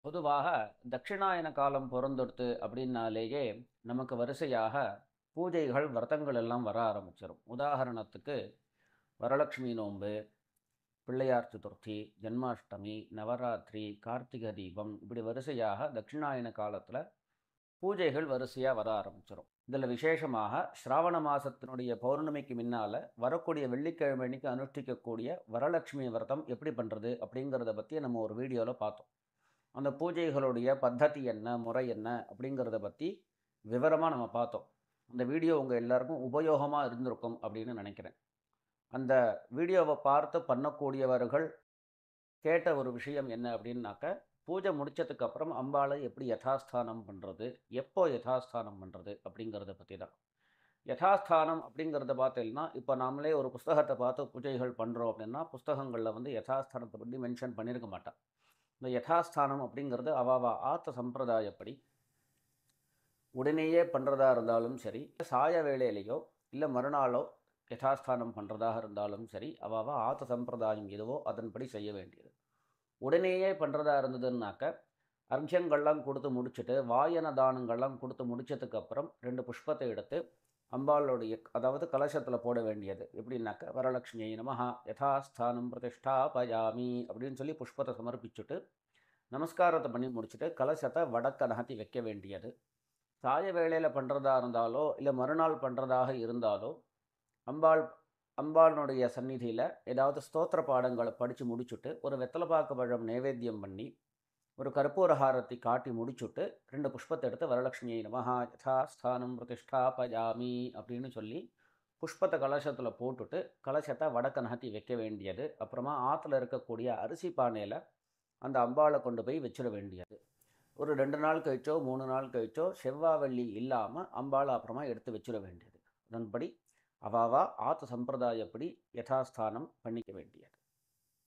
பொதுவாக தட்சிணாயன காலம் பொறந்தொடுத்து அப்படின்னாலேயே நமக்கு வரிசையாக பூஜைகள் விரதங்கள் எல்லாம் வர ஆரம்பிச்சிடும். உதாரணத்துக்கு வரலட்சுமி நோன்பு, பிள்ளையார் சதுர்த்தி, ஜன்மாஷ்டமி, நவராத்திரி, கார்த்திகை தீபம், இப்படி வரிசையாக தட்சிணாயன காலத்தில் பூஜைகள் வரிசையாக வர ஆரம்பிச்சிடும். இதில் விசேஷமாக ஸ்ராவண மாதத்தினுடைய பௌர்ணமிக்கு முன்னால் வரக்கூடிய வெள்ளிக்கிழமை அன்னைக்கு அனுஷ்டிக்கக்கூடிய வரலட்சுமி விரதம் எப்படி பண்ணுறது அப்படிங்கிறத பற்றி நம்ம ஒரு வீடியோவில் பார்த்தோம். அந்த பூஜைகளுடைய பத்ததி என்ன, முறை என்ன அப்படிங்கிறத பற்றி விவரமாக நம்ம பார்த்தோம். அந்த வீடியோ உங்கள் எல்லாருக்கும் உபயோகமாக இருந்திருக்கும் அப்படின்னு நினைக்கிறேன். அந்த வீடியோவை பார்த்து பண்ணக்கூடியவர்கள் கேட்ட ஒரு விஷயம் என்ன அப்படின்னாக்க, பூஜை முடித்ததுக்கப்புறம் அம்பாளை எப்படி யதாஸ்தானம் பண்ணுறது, எப்போ யதாஸ்தானம் பண்ணுறது அப்படிங்கிறத பற்றி தான். யதாஸ்தானம் அப்படிங்கிறத பார்த்தீங்கன்னா, இப்போ நாமளே ஒரு புஸ்தகத்தை பார்த்து பூஜைகள் பண்ணுறோம் அப்படின்னா புஸ்தகங்களில் யதாஸ்தானத்தை பற்றி மென்ஷன் பண்ணியிருக்க மாட்டான். இந்த யதாஸ்தானம் அப்படிங்கிறது அவாவா ஆத்த சம்பிரதாயப்படி உடனேயே பண்ணுறதா இருந்தாலும் சரி, சாய வேளையிலையோ இல்லை மறுநாளோ யதாஸ்தானம் பண்ணுறதாக இருந்தாலும் சரி, அவாவா ஆத்த சம்பிரதாயம் எதுவோ அதன்படி செய்ய வேண்டியது. உடனேயே பண்ணுறதா இருந்ததுன்னாக்க அர்க்கியங்கள்லாம் கொடுத்து முடிச்சுட்டு வாயன தானங்கள்லாம் கொடுத்து முடிச்சதுக்கப்புறம் 2 புஷ்பத்தை எடுத்து அம்பாளுடைய அதாவது கலசத்தில் போட வேண்டியது. எப்படின்னாக்க வரலட்சுமி நமஹ யதாஸ்தானம் பிரதிஷ்டாபயாமி அப்படின்னு சொல்லி புஷ்பத்தை சமர்ப்பிச்சுட்டு நமஸ்காரத்தை பண்ணி முடிச்சுட்டு கலசத்தை வடக்க நகர்த்தி வைக்க வேண்டியது. சாய வேளையில் பண்ணுறதா இருந்தாலோ இல்லை மறுநாள் பண்ணுறதாக இருந்தாலோ அம்பாளுடைய சந்நிதியில் ஏதாவது ஸ்தோத்திர பாடங்களை படித்து முடிச்சுட்டு ஒரு வெத்தலைப்பாக்கு பழம் நைவேத்தியம் பண்ணி ஒரு கற்பூரஹாரத்தை காட்டி முடிச்சுட்டு 2 புஷ்பத்தை எடுத்து வரலட்சுமி நமஹ யதாஸ்தானம் பிரதிஷ்டாபயாமி அப்படின்னு சொல்லி புஷ்பத்தை கலசத்தில் போட்டுட்டு கலசத்தை வடக்க நகர்த்தி வைக்க வேண்டியது. அப்புறமா ஆற்றுல இருக்கக்கூடிய அரிசி பானையில் அந்த அம்பாளை கொண்டு போய் வச்சிட வேண்டியது. ஒரு 2 நாள் கழிச்சோ 3 நாள் கழிச்சோ செவ்வாய் வெள்ளி இல்லாமல் அம்பாளை அப்புறமா எடுத்து வச்சிட வேண்டியது. அதன்படி அவாவா ஆத்த சம்பிரதாயப்படி யதாஸ்தானம் பண்ணிக்க வேண்டியது.